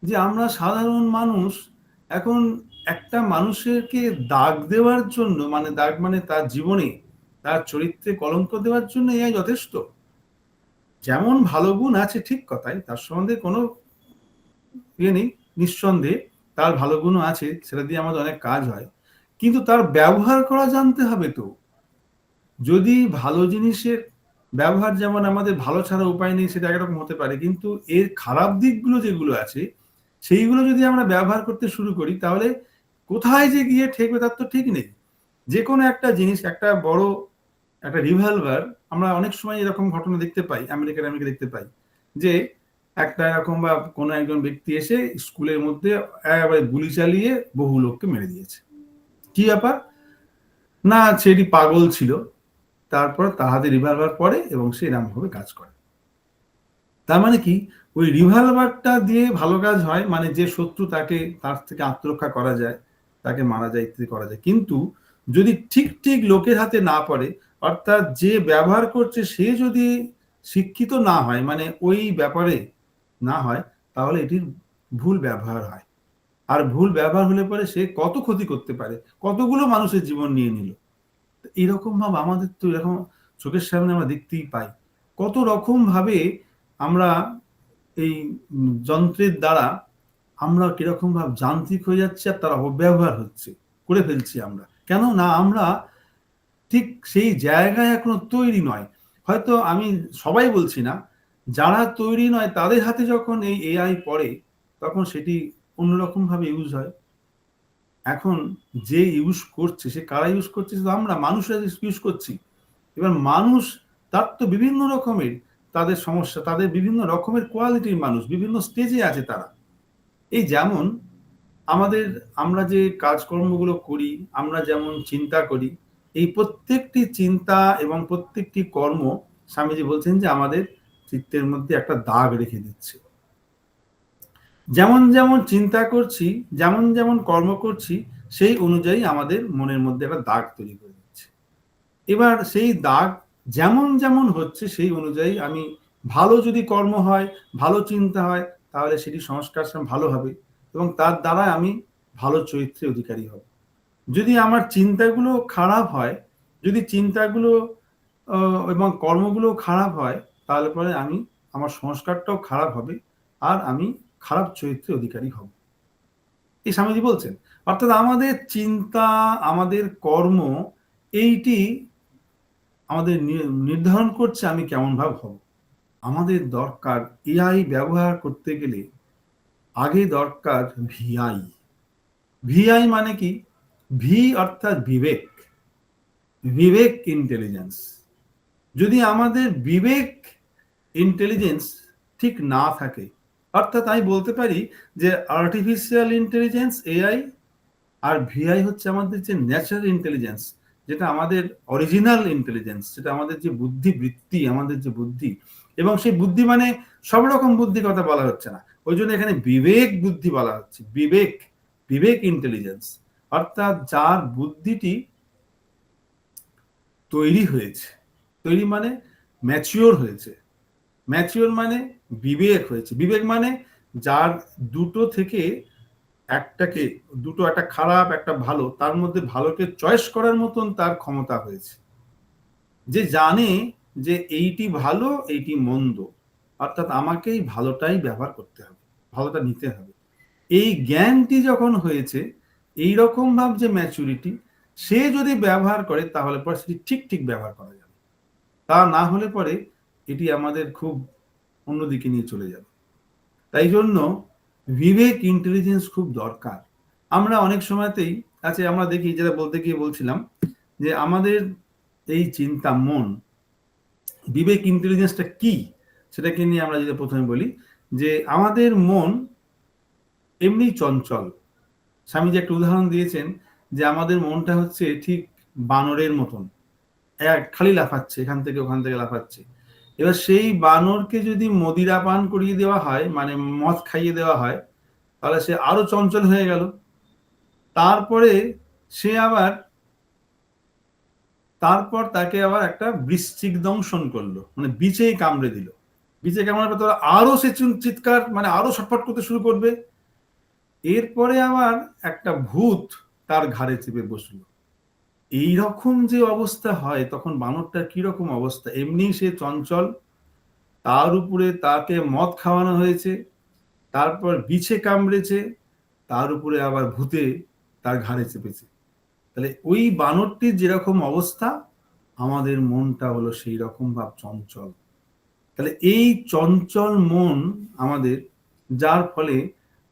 যে আমরা সাধারণ মানুষ এখন একটা মানুষকে দাগ দেওয়ার জন্য, মানে দাগ মানে তার জীবনে, তার চরিত্রে কলঙ্ক দেওয়ার জন্য এআই যথেষ্ট। যেমন ভালো গুণ আছে ঠিক কথাই, তার সম্বন্ধে কোনো ইয়ে নেই, নিঃসন্দেহে তার ভালো গুণও আছে, সেটা দিয়ে আমাদের অনেক কাজ হয়, কিন্তু তার ব্যবহার করা জানতে হবে তো। যদি ভালো জিনিসের ব্যবহার, যেমন আমাদের ভালো ছাড়া উপায় নেই, সেটা একরকম হতে পারে, কিন্তু এর খারাপ দিকগুলো যেগুলো আছে সেইগুলো যদি আমরা ব্যবহার করতে শুরু করি, তাহলে কোথায় যে গিয়ে ঠেকবে তার তো ঠিক নেই। যে কোনো একটা জিনিস, একটা বড় একটা রিভলভার, আমরা অনেক সময় এরকম ঘটনা দেখতে পাই, আমেরিকা দেখতে পাই, যে একটা এরকম বা কোনো একজন ব্যক্তি এসে স্কুলের মধ্যে একেবারে গুলি চালিয়ে বহু লোককে মেরে দিয়েছে। কি ব্যাপার? না, সেটি পাগল ছিল, তারপর তাহাতে রিভলভার পড়ে এবং সে এরকম ভাবে কাজ করে। তার মানে কি, ওই রিভলভারটা দিয়ে ভালো কাজ হয়, মানে যে শত্রু তাকে, তার থেকে আত্মরক্ষা করা যায়, তাকে মারা যায়, ইত্যাদি করা যায়। কিন্তু যদি ঠিক ঠিক লোকের হাতে না পড়ে, অর্থাৎ যে ব্যবহার করছে সে যদি শিক্ষিত না হয়, মানে ওই ব্যাপারে না হয়, তাহলে এটির ভুল ব্যবহার হয়। আর ভুল ব্যবহার হলে পরে সে কত ক্ষতি করতে পারে, কতগুলো মানুষের জীবন নিয়ে নিল। এরকম ভাবে আমাদের তো এরকম চোখের সামনে আমরা দেখতেই পাই, কত রকম ভাবে আমরা এই যন্ত্রের দ্বারা আমরা কিরকম ভাবে যান্ত্রিক হয়ে যাচ্ছে, আর তার অপব্যবহার হচ্ছে, করে ফেলছি আমরা। কেন না আমরা ঠিক সেই জায়গায় এখনো তৈরি নয়। হয়তো আমি সবাই বলছি না, যারা তৈরি নয় তাদের হাতে যখন এই এআই পড়ে, তখন সেটি অন্যরকম ভাবে ইউজ হয়। এখন যে ইউজ করছে, সে কারা ইউজ করছে? শুধু আমরা মানুষরা ইউজ করছি। এবার মানুষ, তার তো বিভিন্ন রকমের তাদের সমস্যা, তাদের বিভিন্ন রকমের কোয়ালিটির মানুষ, বিভিন্ন স্টেজে আছে তারা। এই যেমন আমাদের, আমরা যে কাজকর্মগুলো করি, আমরা যেমন চিন্তা করি, এই প্রত্যেকটি চিন্তা এবং প্রত্যেকটি কর্ম, স্বামীজি বলছেন যে আমাদের চিত্তের মধ্যে একটা দাগ রেখে দিচ্ছে। যেমন যেমন চিন্তা করছি, যেমন যেমন কর্ম করছি, সেই অনুযায়ী আমাদের মনের মধ্যে একটা দাগ তৈরি করে দিচ্ছে। এবার সেই দাগ যেমন যেমন হচ্ছে, সেই অনুযায়ী আমি, ভালো যদি কর্ম হয়, ভালো চিন্তা হয়, তাহলে সেটি সংস্কার ভালো হবে এবং তার দ্বারা আমি ভালো চরিত্রের অধিকারী হব। যদি আমার চিন্তাগুলো খারাপ হয়, যদি চিন্তাগুলো এবং কর্মগুলো খারাপ হয়, তাহলে পরে আমি, আমার সংস্কারটাও খারাপ হবে, আর আমি খারাপ চরিত্রের অধিকারী হব। এই স্বামীজি বলছেন। অর্থাৎ আমাদের চিন্তা, আমাদের কর্ম, এইটি আমাদের নির্ধারণ করছে আমি কেমন ভাবে হব। আমাদের দরকার, এআই ব্যবহার করতে গেলে আগে দরকার ভিআই। ভিআই মানে কি? ভি অর্থাৎ বিবেক, বিবেক ইন্টেলিজেন্স। যদি আমাদের বিবেক ইন্টেলিজেন্স ঠিক না থাকে, অর্থাৎ আমি বলতে পারি যে আর্টিফিশিয়াল ইন্টেলিজেন্স এআই, আর ভিআই হচ্ছে আমাদের যে ন্যাচারাল ইন্টেলিজেন্স, যেটা আমাদের অরিজিনাল ইন্টেলিজেন্স, যেটা আমাদের যে বুদ্ধি বৃত্তি, আমাদের যে বুদ্ধি, এবং সেই বুদ্ধি মানে সব রকম বুদ্ধি কথা বলা হচ্ছে না, ওই জন্য এখানে বিবেক বুদ্ধি বলা হচ্ছে। বিবেক, বিবেক ইন্টেলিজেন্স, অর্থাৎ যার বুদ্ধিটি তৈরি হয়েছে, তৈরি মানে ম্যাচিওর হয়েছে, ম্যাচিওর মানে বিবেক হয়েছে। বিবেক মানে যার দুটো থেকে একটাকে, দুটো, একটা খারাপ একটা ভালো, তার মধ্যে ভালোকে চয়েস করার মতন তার ক্ষমতা হয়েছে, যে জানে যে এইটি ভালো, এইটি মন্দ, অর্থাৎ আমাকেই ভালোটাই ব্যবহার করতে হবে, ভালোটা নিতে হবে। এই জ্ঞানটি যখন হয়েছে, এই রকম ভাব যে ম্যাচুরিটি, সে যদি ব্যবহার করে, তাহলে পরে সেটি ঠিক ঠিক ব্যবহার করা যাবে। তা না হলে পরে এটি আমাদের খুব অন্যদিকে নিয়ে চলে যাবে। তাই জন্য বিবেক ইন্টেলিজেন্স খুব দরকার। আমরা অনেক সময়তেই আছে, আমরা দেখি, যেটা বলতে গিয়ে বলছিলাম, যে আমাদের এই চিন্তা, মন, বিবেক ইন্টেলিজেন্সটা কি, সেটাকে নিয়ে আমরা যদি প্রথমে বলি, যে আমাদের মন এমনি চঞ্চল। স্বামীজি একটা উদাহরণ দিয়েছেন, যে আমাদের মনটা হচ্ছে ঠিক বানরের মতন, খালি লাফাচ্ছে, এখান থেকে ওখান থেকে লাফাচ্ছে। এবার সেই বানরকে যদি মদিরা পান করিয়ে দেওয়া হয়, মানে মদ খাইয়ে দেওয়া হয়, তাহলে সে আরো চঞ্চল হয়ে গেল। তারপরে সে আবার, তারপর তাকে আবার একটা বৃশ্চিক দংশন করলো, মানে বিচেই কামড়ে দিল। বিছে কামড়ার পর তোরা আরো সে চিৎকার মানে আরো ছটফট করতে শুরু করবে। এরপরে আবার একটা ভূত তার ঘাড়ে চেপে বসলো। এইরকম যে অবস্থা হয় তখন বানরটার কিরকম অবস্থা, এমনি সে চঞ্চল, তার উপরে তাকে মদ খাওয়ানো হয়েছে, তারপর বিছে কামড়েছে, তার উপরে আবার ভূতে তার ঘাড়ে চেপেছে। তাহলে ওই বানরটির যেরকম অবস্থা আমাদের মনটা হলো সেই রকম ভাব চঞ্চল। তাহলে এই চঞ্চল মন আমাদের, যার ফলে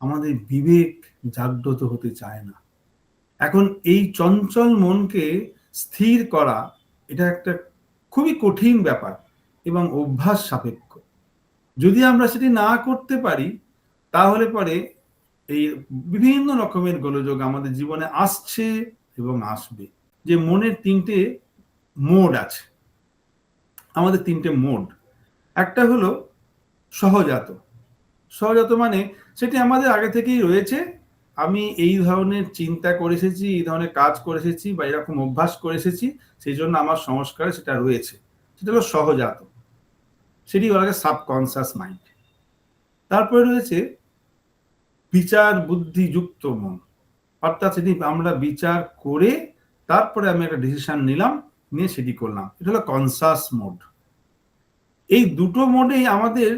আমাদের বিবেক জাগ্রত হতে চায় না। এখন এই চঞ্চল মনকে স্থির করা এটা একটা খুবই কঠিন ব্যাপার এবং অভ্যাস সাপেক্ষ। যদি আমরা সেটি না করতে পারি তাহলে পরে এই বিভিন্ন রকমের গোলযোগ আমাদের জীবনে আসছে এবং আসবে। যে মনের তিনটে মোড আছে, আমাদের তিনটে মোড। একটা হলো সহজাত। সহজাত মানে সেটি আমাদের আগে থেকেই রয়েছে, আমি এই ধরনের চিন্তা করে এসেছি, এই ধরনের কাজ করে এসেছি বা এরকম অভ্যাস করে এসেছি, সেই জন্য আমার সংস্কারে সেটা রয়েছে, সেটা হলো সহজাত, সেটি বলা যায় সাবকনসিয়াস মাইন্ড। তারপরে রয়েছে বিচার বুদ্ধি যুক্ত মন, অর্থাৎ সেটি আমরা বিচার করে তারপরে আমি একটা ডিসিশন নিলাম, নিয়ে সেটি করলাম, এটা হলো কনসাস মোড। এই দুটো মোডেই আমাদের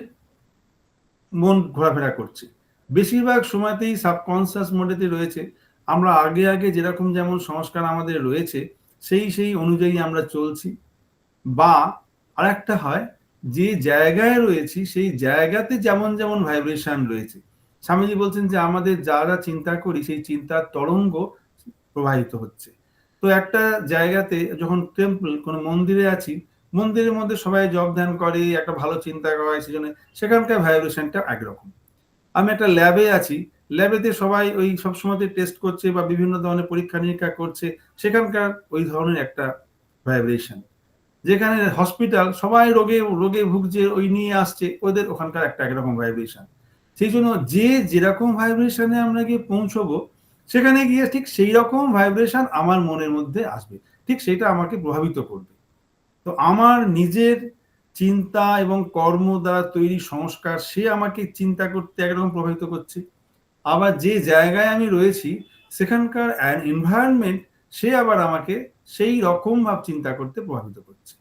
মন ঘোরাফেরা করছে, বেশিরভাগ সময়তেই সাবকনসিয়াস মোডেতে রয়েছে। আমরা আগে আগে যেরকম যেমন সংস্কার আমাদের রয়েছে সেই অনুযায়ী আমরা চলছি। বা আরেকটা হয়, যে জায়গায় রয়েছি সেই জায়গাতে যেমন যেমন ভাইব্রেশন রয়েছে। স্বামীজি বলছেন যে আমাদের যারা চিন্তা করি সেই চিন্তার তরঙ্গ প্রবাহিত হচ্ছে। তো একটা জায়গাতে যখন টেম্পল কোনো মন্দিরে আছি, মন্দিরের মধ্যে সবাই জপ ধ্যান করে, একটা ভালো চিন্তা করে, সেজন্য সেখানকার ভাইব্রেশনটা একরকম। আমি একটা ল্যাবে আছি, ল্যাবেতে সবাই ওই সবসময় টেস্ট করছে বা বিভিন্ন ধরনের পরীক্ষা নিরীক্ষা করছে, সেখানকার ওই ধরনের একটা ভাইব্রেশন। যেখানে হসপিটাল সবাই রোগে রোগে ভুগছে, ওই নিয়ে আসছে, ওদের ওখানকার একটা একরকম ভাইব্রেশন। সেই জন্য যে যেরকম ভাইব্রেশনে আমরা গিয়ে পৌঁছবো, সেখানে গিয়ে ঠিক সেই রকম ভাইব্রেশন আমার মনের মধ্যে আসবে, ঠিক সেটা আমাকে প্রভাবিত করবে। তো আমার নিজের চিন্তা এবং কর্ম দ্বারা তৈরি সংস্কার সে আমাকে চিন্তা করতে একরকম প্রভাবিত করছে, আবার যে জায়গায় আমি রয়েছি সেখানকার এনভায়রনমেন্ট সে আবার আমাকে সেই রকম ভাব চিন্তা করতে প্রভাবিত করছে।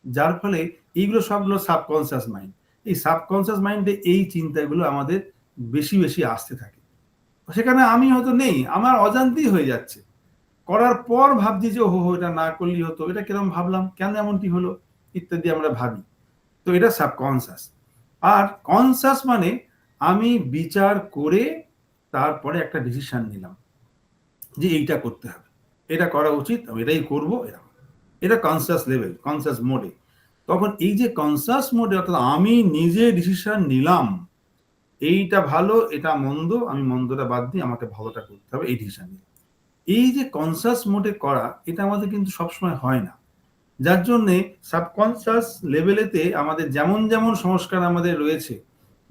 যার ফলে এইগুলো সব হলো সাবকনসিয়াস মাইন্ড। এই সাবকনসিয়াস মাইন্ডে এই চিন্তাগুলো আমাদের বেশি বেশি আসতে থাকে। সেখানে আমি হয়তো নেই, আমার অজান্তেই হয়ে যাচ্ছে, করার পর ভাবছি যে ওহো এটা না করলেই হতো, এটা কিরকম ভাবলাম, কেন এমনটি হলো, ইত্যাদি আমরা ভাবি। তো এটা সাবকনসিয়াস। আর কনসিয়াস মানে আমি বিচার করে তারপরে একটা ডিসিশন নিলাম যে এইটা করতে হবে, এটা করা উচিত, আমি এটাই করবো, এরকম। এটা কনসিয়াস লেভেল, কনসিয়াস মোডে। তখন এই যে কনসিয়াস মোডে, অর্থাৎ আমি নিজে ডিসিশন নিলাম এইটা ভালো এটা মন্দ, আমি মন্দটা বাদ দিয়ে আমাকে ভালোটা করতে হবে, এই ডিসিশন নিলাম। এই যে কনসিয়াস মোডে করা, এটা আমাদের কিন্তু সবসময় হয় না। যার জন্যে সাবকনসিয়াস লেভেলেতে আমাদের যেমন যেমন সংস্কার আমাদের রয়েছে,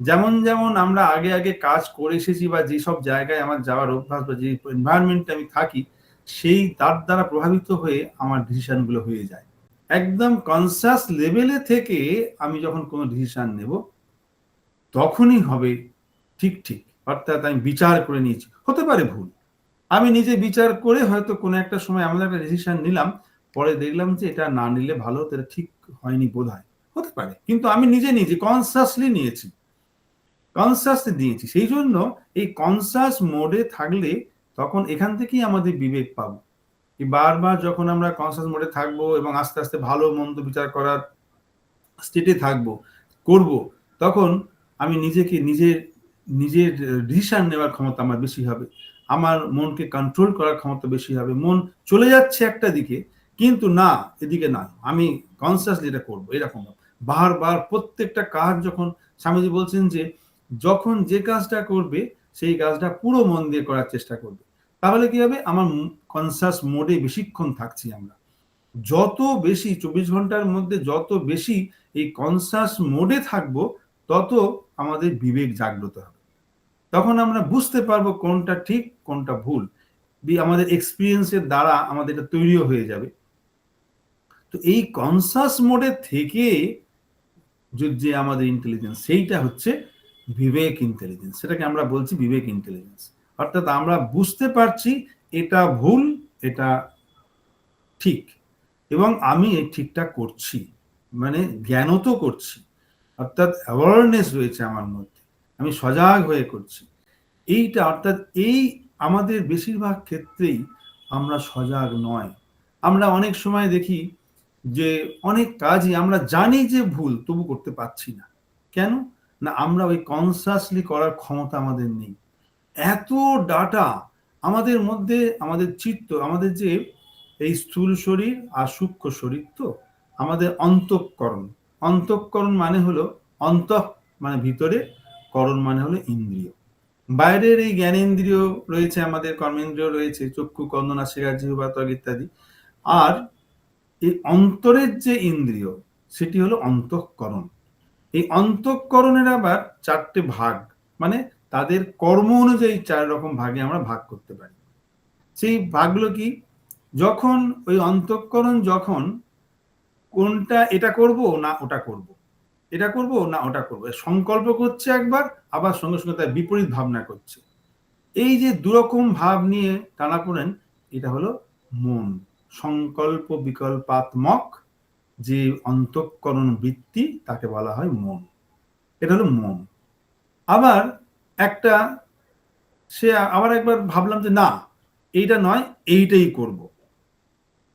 যেমন যেমন আমরা আগে আগে কাজ করে এসেছি বা যেসব জায়গায় আমার যাওয়ার অভ্যাস বা যে এনভায়রনমেন্টে আমি থাকি, সেই তার দ্বারা প্রভাবিত হয়ে আমার ডিসিশনগুলো হয়ে যায়। একদম কনসিয়াস লেভেলে থেকে আমি যখন কোনো ডিসিশন নেব তখনই হবে ঠিক ঠিক, অর্থাৎ আমি বিচার করে নিয়েছি, হতে পারে ভুল, আমি নিজে বিচার করে হয়তো কোনো একটা সময় এমন একটা ডিসিশন নিলাম, পরে দেখলাম যে এটা না নিলে ভালো হতো, এটা ঠিক হয়নি বোধহয়, হতে পারে, কিন্তু আমি নিজে নিজে কনসাসলি নিয়েছি, কনসাসলি দিয়েছি। সেই জন্য এই কনসাস মোডে থাকলে তখন এখান থেকেই আমাদের বিবেক পাবো। বারবার যখন আমরা কনসাস মোডে থাকবো এবং আস্তে আস্তে ভালো মন্দ বিচার করার স্টেটে থাকবো, করব, তখন আমি নিজেকে নিজের নিজের ডিসিশন নেওয়ার ক্ষমতা আমার বেশি হবে, আমার মনকে কন্ট্রোল করার ক্ষমতা বেশি হবে। মন চলে যাচ্ছে একটা দিকে, কিন্তু না, এদিকে না, আমি কনসিয়াসলি এটা করবো, এরকম বারবার প্রত্যেকটা কাজ যখন, স্বামীজি বলছেন যে যখন যে কাজটা করবে সেই কাজটা পুরো মন দিয়ে করার চেষ্টা করবে, তাহলে কি হবে, আমার কনসিয়াস মোডে বেশিক্ষণ থাকছি আমরা। যত বেশি 24 ঘন্টার মধ্যে যত বেশি এই কনসাস মোডে থাকবো, তত আমাদের বিবেক জাগ্রত হবে। তখন আমরা বুঝতে পারবো কোনটা ঠিক কোনটা ভুল, আমাদের এক্সপিরিয়েন্সের দ্বারা আমাদের এটা তৈরিও হয়ে যাবে। তো এই কনসাস মোডে থেকে যে আমাদের ইন্টেলিজেন্স, সেইটা হচ্ছে বিবেক ইন্টেলিজেন্স। সেটাকে আমরা বলছি বিবেক ইন্টেলিজেন্স। অর্থাৎ আমরা বুঝতে পারছি এটা ভুল, এটা ঠিক, এবং আমি এই ঠিকটা করছি, মানে জ্ঞানত করছি, অর্থাৎ অ্যাওয়ারনেস রয়েছে আমার মধ্যে, আমি সজাগ হয়ে করছি এইটা। অর্থাৎ এই আমাদের বেশিরভাগ ক্ষেত্রেই আমরা সজাগ নয়। আমরা অনেক সময় দেখি যে অনেক কাজই আমরা জানি যে ভুল, তবু করতে পারছি না। কেন না? আমরা ওই কনসাসলি করার ক্ষমতা আমাদের নেই। এত ডাটা আমাদের মধ্যে, আমাদের চিত্ত, আমাদের যে এই স্থূল শরীর আর সূক্ষ্ম শরীর, তো আমাদের অন্তঃকরণ, অন্তঃকরণ মানে হলো অন্তঃ মানে ভিতরে, করণ মানে হলো ইন্দ্রিয়। বাইরের এই জ্ঞানেন্দ্রিয় রয়েছে, আমাদের কর্মেন্দ্রিয় রয়েছে, চক্ষু, কর্ণ, নাসিকা, জিহ্বা, ত্বক ইত্যাদি। আর এই অন্তরের যে ইন্দ্রিয়, সেটি হলো অন্তঃকরণ। এই অন্তঃকরণের আবার 4টে ভাগ, মানে তাদের কর্ম অনুযায়ী 4 রকম ভাগে আমরা ভাগ করতে পারি। সেই ভাগগুলো কি? যখন ওই অন্তঃকরণ যখন কোনটা এটা করব না ওটা করব, এটা করব না ওটা করব, সংকল্প করছে একবার, আবার সঙ্গে সঙ্গে তার বিপরীত ভাবনা করছে, এই যে দুরকম ভাব নিয়ে টানাপোড়েন, এটা হলো মন। সংকল্প বিকল্পাত্মক যে অন্তঃকরণ বৃত্তি, তাকে বলা হয় মন। এটা হলো মন। আবার একটা, সে আবার একবার ভাবলাম যে না এইটা নয়, এইটাই করব,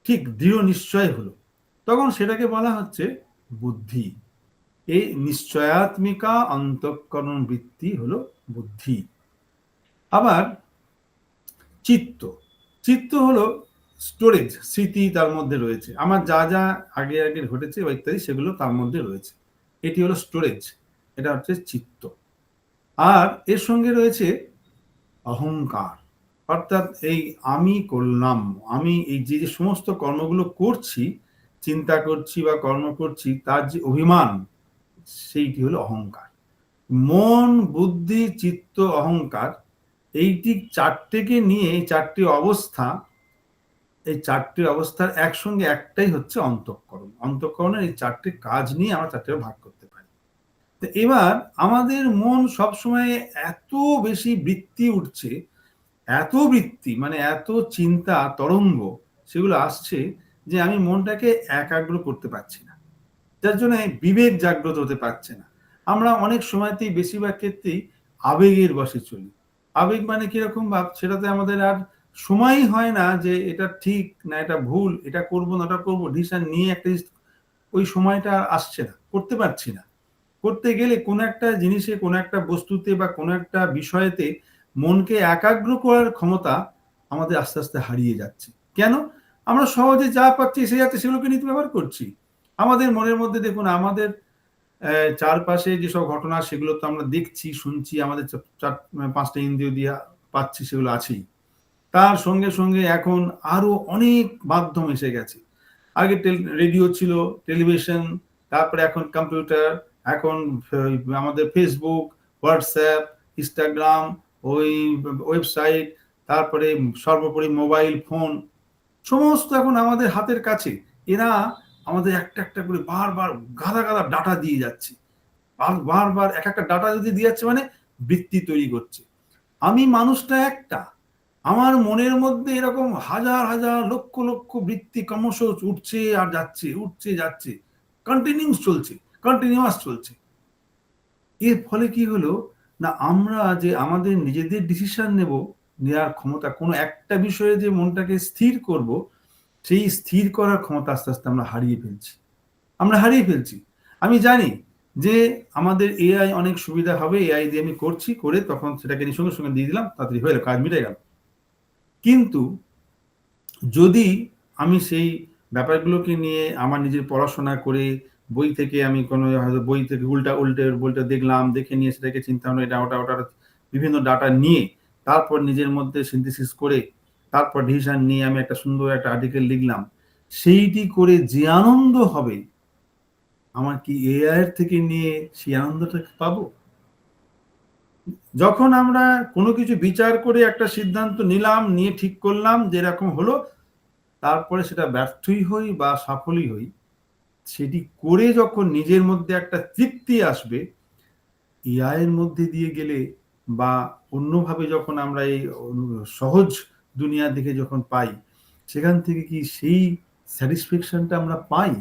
ঠিক দৃঢ় নিশ্চয় হলো, তখন সেটাকে বলা হচ্ছে বুদ্ধি। এই নিশ্চয়াত্মিকা অন্তঃকরণ বৃত্তি হলো বুদ্ধি। আবার চিত্ত, চিত্ত হলো স্টোরেজ, স্মৃতি তার মধ্যে রয়েছে, আমার যা যা আগে আগে ঘটেছে বা ইত্যাদি, সেগুলো তার মধ্যে রয়েছে, এটি হলো স্টোরেজ, এটা হচ্ছে চিত্ত। আর এর সঙ্গে রয়েছে অহংকার, অর্থাৎ এই আমি করলাম, আমি এই যে যে সমস্ত কর্মগুলো করছি, চিন্তা করছি বা কর্ম করছি, তার যে অভিমান, সেইটি হলো অহংকার। মন, বুদ্ধি, চিত্ত, অহংকার, এইটি 4টেকে নিয়ে, এই 4টি অবস্থা, এই 4টি অবস্থার একসঙ্গে একটাই হচ্ছে অন্তঃকরণ। অন্তঃকরণের এই 4টে কাজ নিয়ে আমরা 4টে ভাগ করতে পারি। তো এবার আমাদের মন সবসময় এত বেশি বৃত্তি উঠছে, এত বৃত্তি মানে এত চিন্তা তরঙ্গ সেগুলো আসছে, যে আমি মনটাকে একাগ্র করতে পারছি না, যার জন্য বিবেক জাগ্রত হতে পারছে না। আমরা অনেক সময়তেই, বেশিরভাগ ক্ষেত্রেই আবেগের বশে চলি। আবেগ মানে কিরকম ভাব, সেটাতে আমাদের আর সময়ই হয় না যে এটা ঠিক না এটা ভুল, এটা করবো না ওটা করবো, ডিসিশন নিয়ে একটা ওই সময়টা আসছে না, করতে পারছি না। করতে গেলে কোনো একটা জিনিসে, কোনো একটা বস্তুতে বা কোনো একটা বিষয়েতে মনকে একাগ্র করার ক্ষমতা আমাদের আস্তে আস্তে হারিয়ে যাচ্ছে। কেন? আমরা সহজে যা পাচ্ছি এসে যাচ্ছে, সেগুলোকে নিতে ব্যবহার করছি। আমাদের মনের মধ্যে দেখুন, আমাদের চারপাশে যেসব ঘটনা, সেগুলো তো আমরা দেখছি, শুনছি, আমাদের 5টা ইন্দ্রিয় দিয়ে পাচ্ছি, সেগুলো আছেই। তার সঙ্গে সঙ্গে এখন আরো অনেক মাধ্যম এসে গেছে। আগে রেডিও ছিল, টেলিভিশন, তারপরে এখন কম্পিউটার, এখন আমাদের ফেসবুক, হোয়াটসঅ্যাপ, ইনস্টাগ্রাম, ওই ওয়েবসাইট, তারপরে সর্বোপরি মোবাইল ফোন, সমস্ত এখন আমাদের হাতের কাছে। এরা আমাদের একটা একটা করে বারবার গাদা গাদা ডাটা দিয়ে যাচ্ছে, বারবার এক একটা ডাটা যদি দিয়ে যাচ্ছে, মানে বৃত্তি তৈরি করছে। আমি মানুষটা একটা, আমার মনের মধ্যে এরকম হাজার হাজার লক্ষ লক্ষ বৃত্তি ক্রমশ উঠছে আর যাচ্ছে, উঠছে যাচ্ছে, কন্টিনিউয়াস চলছে। এর ফলে কি হলো না, আমরা যে আমাদের নিজেদের ডিসিশন নেওয়ার ক্ষমতা, কোনো একটা বিষয়ে যে মনটাকে স্থির করব, সেই স্থির করার ক্ষমতা আস্তে আস্তে আমরা হারিয়ে ফেলছি। আমরা হারিয়ে ফেলছি। আমি জানি যে আমাদের এআই অনেক সুবিধা হবে, এআই দিয়ে আমি করছি, করে তখন সেটাকে সঙ্গে সঙ্গে দিয়ে দিলাম, তাড়াতাড়ি হয়ে গেল, কাজ মিটে গেল। কিন্তু যদি আমি সেই ব্যাপারগুলোকে নিয়ে আমার নিজের পড়াশোনা করে, বই থেকে আমি কোনো হয়তো বই থেকে উল্টে বইটা দেখলাম, দেখে নিয়ে সেটাকে চিন্তা ভাবনা, এটা ওটা ওটা বিভিন্ন ডাটা নিয়ে, তারপর নিজের মধ্যে সিনথেসিস করে, তারপর ডিসিশন নিয়ে আমি একটা সুন্দর একটা আর্টিকেল লিখলাম, সেইটি করে যে আনন্দ হবে, আমার কি এআই এর থেকে নিয়ে সেই আনন্দটা পাবো? যখন আমরা কোনো কিছু বিচার করে একটা সিদ্ধান্ত নিলাম, নিয়ে ঠিক করলাম যে এরকম হলো, তারপরে সেটা ব্যর্থই হই বা সফলই হই, সেটি করে যখন নিজের মধ্যে একটা তৃপ্তি আসবে, এআই এর মধ্যে দিয়ে গেলে বা অন্যভাবে যখন আমরা এই সহজ দুনিয়া দেখে যখন পাই, সেখান থেকে কি সেই স্যাটিসফ্যাকশনটা আমরা পাই?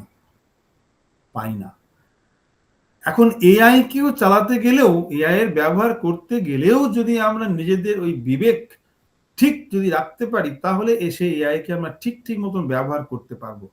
পাই না। এখন এআই কেও চালাতে গেলেও, এআই এর ব্যবহার করতে গেলেও যদি আমরা নিজেদের ওই বিবেক ঠিক যদি রাখতে পারি, তাহলে সেই এআই কে আমরা ঠিক মতন ব্যবহার করতে পারবো।